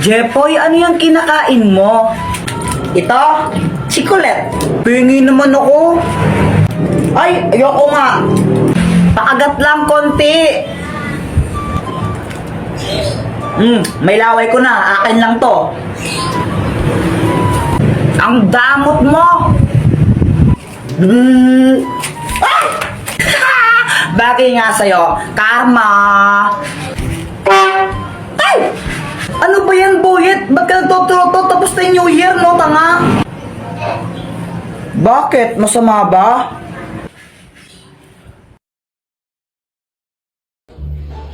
Jepoy, ano yung kinakain mo? Ito? Chikolet. Pingi naman ako. Ay, ayoko nga. Paagat lang konti. May laway ko na. Akin lang to. Ang damot mo. Ah! Bagay nga sa'yo. Karma. Ay! Ano ba yan, Boyet? Ba't ka nagtututo? Tapos na yung New Year, no, tanga? Bakit? Masama ba?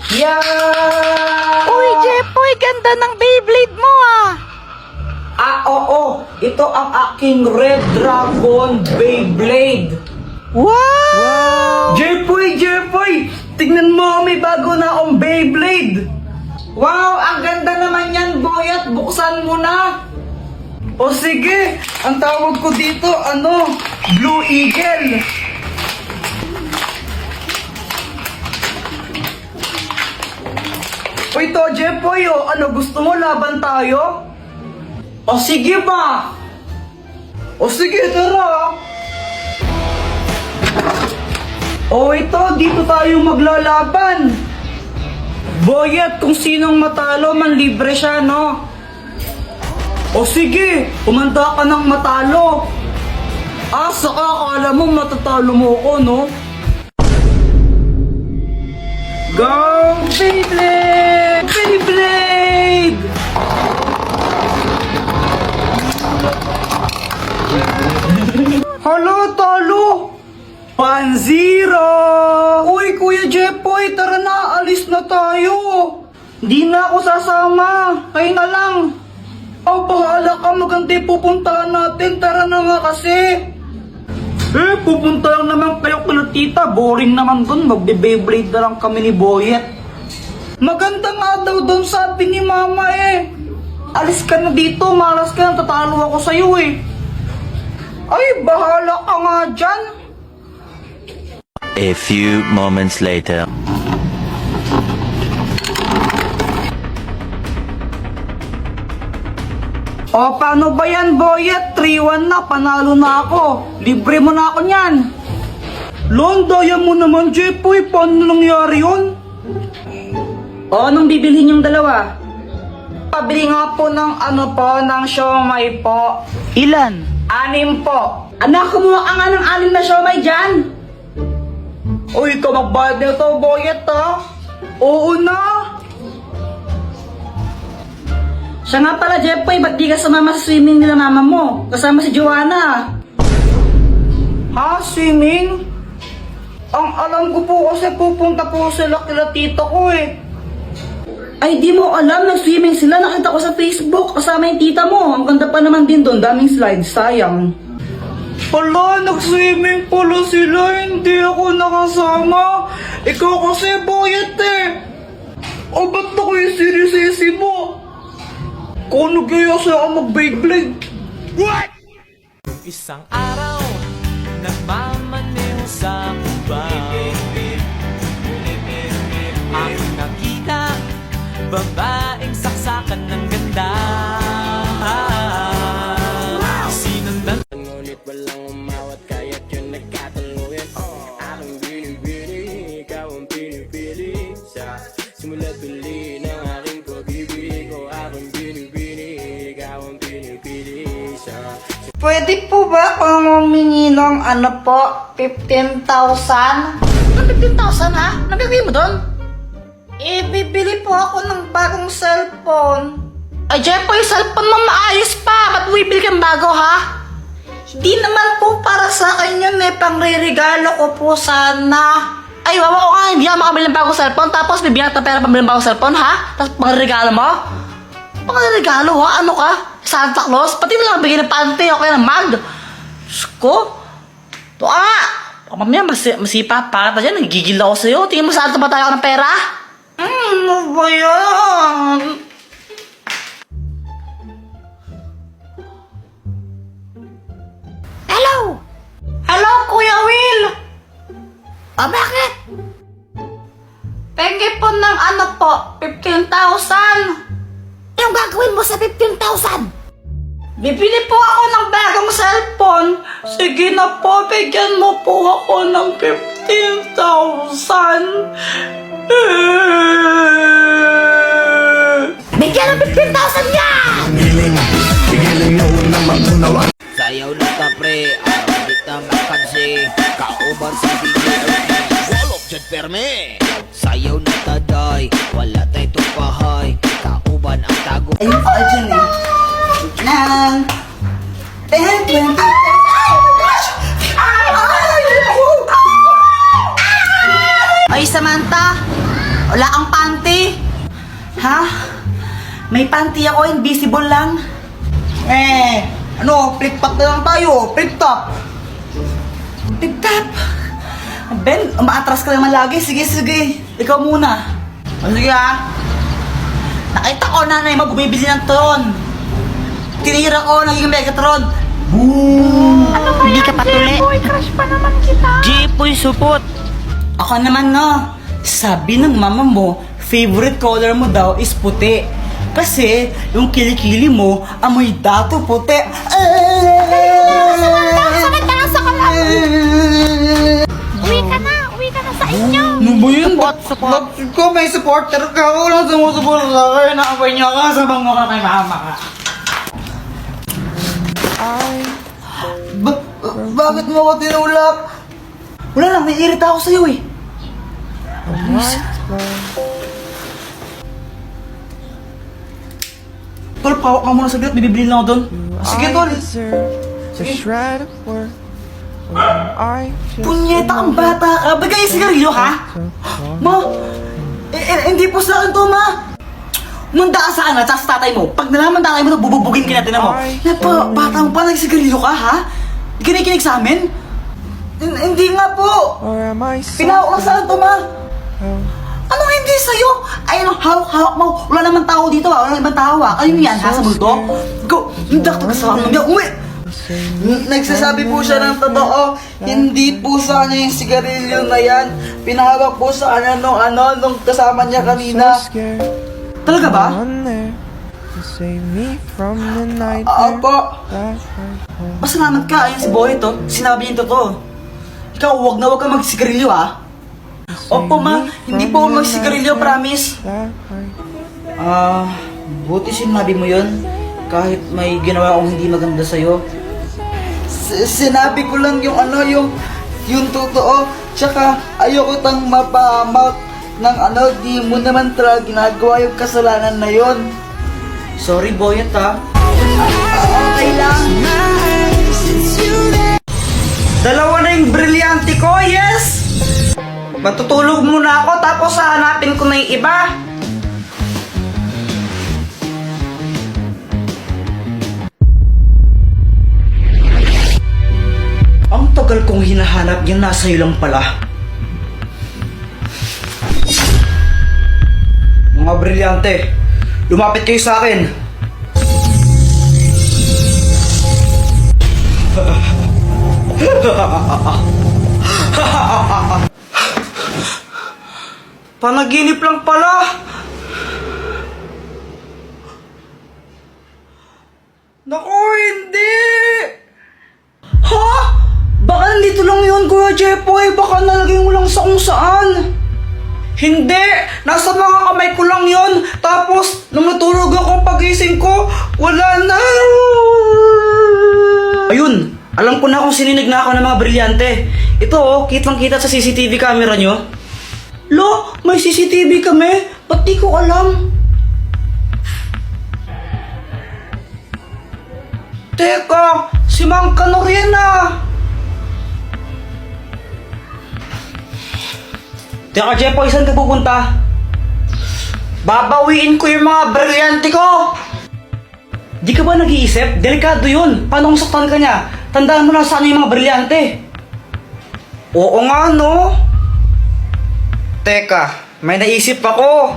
Yeah! Uy, Jepoy, ganda ng Beyblade mo ah! Oo. Ito ang aking Red Dragon Beyblade. Wow! Jepoy! Tingnan mo, may bago na akong Beyblade. Wow, ang ganda naman yan, Boyet. Buksan mo na. O sige, ang tawag ko dito, Blue Eagle. O ito, Jepoy, gusto mo laban tayo? O sige ba? O sige, tara. O ito, dito tayo maglalaban. Boyet, kung sinong matalo, manlibre siya, no? O sige, kumanda ka ng matalo. Saka akala mo matatalo mo ko, no? Go, Beyblade! Beyblade! Halo, talo! 1-0! Uy, Kuya Jepoy, tara na, alis na tayo. Di na ako sasama, kayo na lang. Bahala ka, maganda yung pupuntahan natin, tara na nga kasi. Pupunta lang naman kayo kila tita, boring naman dun, magbe-Beyblade na lang kami ni Boyet. Maganda nga daw dun, sabi ni Mama Alis ka na dito, malas ka na, tatalo ako sa'yo Ay, bahala ka nga dyan. A few moments later. O, paano ba yan, Boyet? 3-1 na, panalo na ako. Libre mo na ako niyan. Daya mo naman, Jepoy. Paano nangyari yun? O, anong bibilhin yung dalawa? Pabili nga po ng ng siomay po. Ilan? 6 po. Anak, kumuha ka nga ng 6 na siomay dyan. Uy, ikaw magbayad na ito, Boyet, Oo na. Siya nga pala, Jepoy, ba't di ka sumama sa swimming nila mama mo? Kasama si Joanna. Ha? Swimming? Ang alam ko po kasi pupunta po sila kila tito ko Ay, di mo alam, nag-swimming sila. Nakita ko sa Facebook, kasama yung tita mo. Ang ganda pa naman din doon, daming slides, sayang. Hala, nag-swimming pala sila, hindi ako nakasama. Ikaw kasi, Boyet O, ba't ako yung sinisisi mo? Kung ano kaya siya ang mag-Beyblade? What? Isang araw, nagmamaneho sa kuba. Ang nakita, babaeng saksakan ng ganda. Sinundan, ngunit walang umawat, kaya't yun nagkataluyan. Aking binibili, ikaw ang pinipili. Sa simula't huli ng aking pag-ibig ko, aking binibili, ikaw ang pinipili. Pwede po ba kung humingi ng 15,000? 15,000 ha? Nagagawin mo doon? Bibili po ako ng bagong cellphone. Ay, Jepoy, cellphone mo maayos pa. Ba't bibili kang bago ha? Hindi naman po para sa akin yun pangre-regalo ko po sana. Ay, wawa ko nga, hindi ako makabili ng bagong cellphone. Tapos bibigyan ka ng pera pambili ng bagong cellphone ha? Tapos pangre-regalo mo? Pangre-regalo ha? Ano ka? Santa Claus? Pati mo lang bigyan ng pante o kaya ng mag. Diyos ko. Ito mamaya masipa pa ka dyan. Nagigil ako sa'yo. Tingin mo saan ba tayo ng pera? Ano ba yan? Hello? Hello, Kuya Will? Bakit? Pengi po ng 15,000. Anong gagawin mo mo sa 15,000? Bibili po ako ng bagong cellphone. Sige na po, bigyan mo po ako ng 15,000. Bigyan ng 15,000 yan! Sayaw na ka pre, araw di ta makansi. Kauban sa DJ Walop dyan perme. Sayaw na ta day, wala tay tupahay. Kauban ang tago. Ayun pa dyan eh. Nang 10, 20, 30. Ay, oh my gosh! Ay, Samantha, wala kang panty. Ha? May panty ako, invisible lang. Flip-top na lang tayo. Flip-top. Flip-top? Ben, umaatras ka naman lagi. Sige. Ikaw muna. Sige Nakita ko nanay mo bumibili ng tron. Tinira ko, naging Megatron. Hindi ka patuli. Boy, crush pa naman kita. Jipoy supot. Ako naman sabi ng mama mo, favorite color mo daw is puti. Kasi yung kilikili mo, amoy dato puti. Samantha, nasa ka lang. Uwi ka na sa inyo. Ano ba yun? Support. Ko may supporter ka. Walang sumusupport sa akin. Nakapay niya ka. Sabang mo ka kay mama ka. Bakit mo ako tinulak? Wala lang, may irita ako sa'yo eh. Tol, pawak ka muna saglit. Bibili lang ako doon. Sige, Tol. Punyeta kang bata ka. Bagay yung sigarilyo, ha? Ma, hindi po sa akin to, ma. Munda ka sa akin, tsaka sa tatay mo. Pag nalaman tatay mo, bububugin ka natin mo. Bata mo pa, nagsigarilyo ka, ha? Kinikinig sa amin? Hindi nga po. Pinahawak lang sa akin to, ma. Anong hindi sa'yo? Ayun, hawak mo. Wala naman tao dito, ha? Wala naman tao, ha? Kayo yan, ha? Sa multo? Go! Dakto ka sa akin. Uwi! Nagsasabi po siya ng totoo. Hindi po sa kanya yung sigarilyo na yan. Pinahawak po sa kanya nung kasama niya kanina. Talaga ba? Apo. Pasalamat ka, ayun si Boy to. Sinabi niya yung totoo. Ikaw, huwag ka magsigarilyo, ha? Opo, ma. Hindi po magsigarilyo, promise. Buti sinabi mo yun. Kahit may ginawa akong hindi maganda sa'yo. Sinabi ko lang yung totoo. Tsaka ayoko tang mapahamak ng di mo naman talaga ginagawa yung kasalanan na yon. Sorry, Boyet, ha? Okay lang. Dalawa na yung brilyante ko, yes! Matutulog muna ako tapos hahanapin ko na yung iba. Ang tagal kong hinahanap yan, nasa iyo lang pala. Mga brilyante, lumapit kayo sa akin. Panaginip lang pala. Naku, hindi. Ha? Baka nandito lang yun, Kuya Jepoy. Baka nalagay mo lang sa kung saan. Hindi! Nasa mga kamay ko lang yun. Tapos, nung natulog ako pagising ko, wala na. Ayun! Alam ko na kung sininig na ako ng mga brilyante. Ito kitang-kita sa CCTV camera nyo. Lo, may CCTV kami? Ba't di ko alam? Teka, si Mang Kanor yan ah. Teka, Jepoy, saan ka pupunta? Babawiin ko yung mga brilyante ko! Di ka ba nag-iisip? Delikado yun. Paano kung saktan ka niya? Tandaan mo na saan yung mga brilyante. Oo nga, no? Teka, may naisip ako.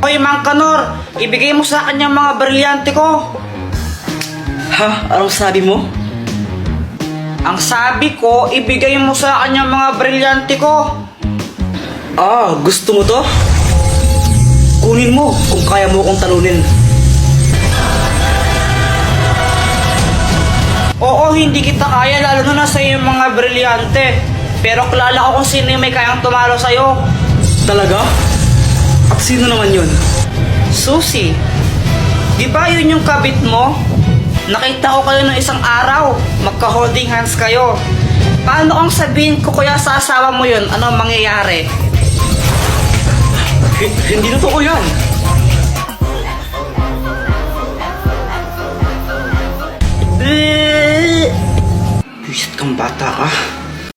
Hoy, Mang Kanor, ibigay mo sa akin yung mga brilyante ko. Ha? Anong sabi mo? Ang sabi ko, ibigay mo sa akin yung mga brilyante ko. Gusto mo to? Kunin mo kung kaya mo akong talunin. Oo, hindi kita kaya, lalo na nasa yung mga brilyante. Pero kilala ko kung sino yung may kayang tumalo sa'yo. Talaga? At sino naman yun? Susie. Di ba yun yung kabit mo? Nakita ko kayo ng isang araw. Magka-holding hands kayo. Paano kung sabihin ko kuya sa asawa mo yun? Ano ang mangyayari? Hindi totoo yan. Bisit kang bata ka.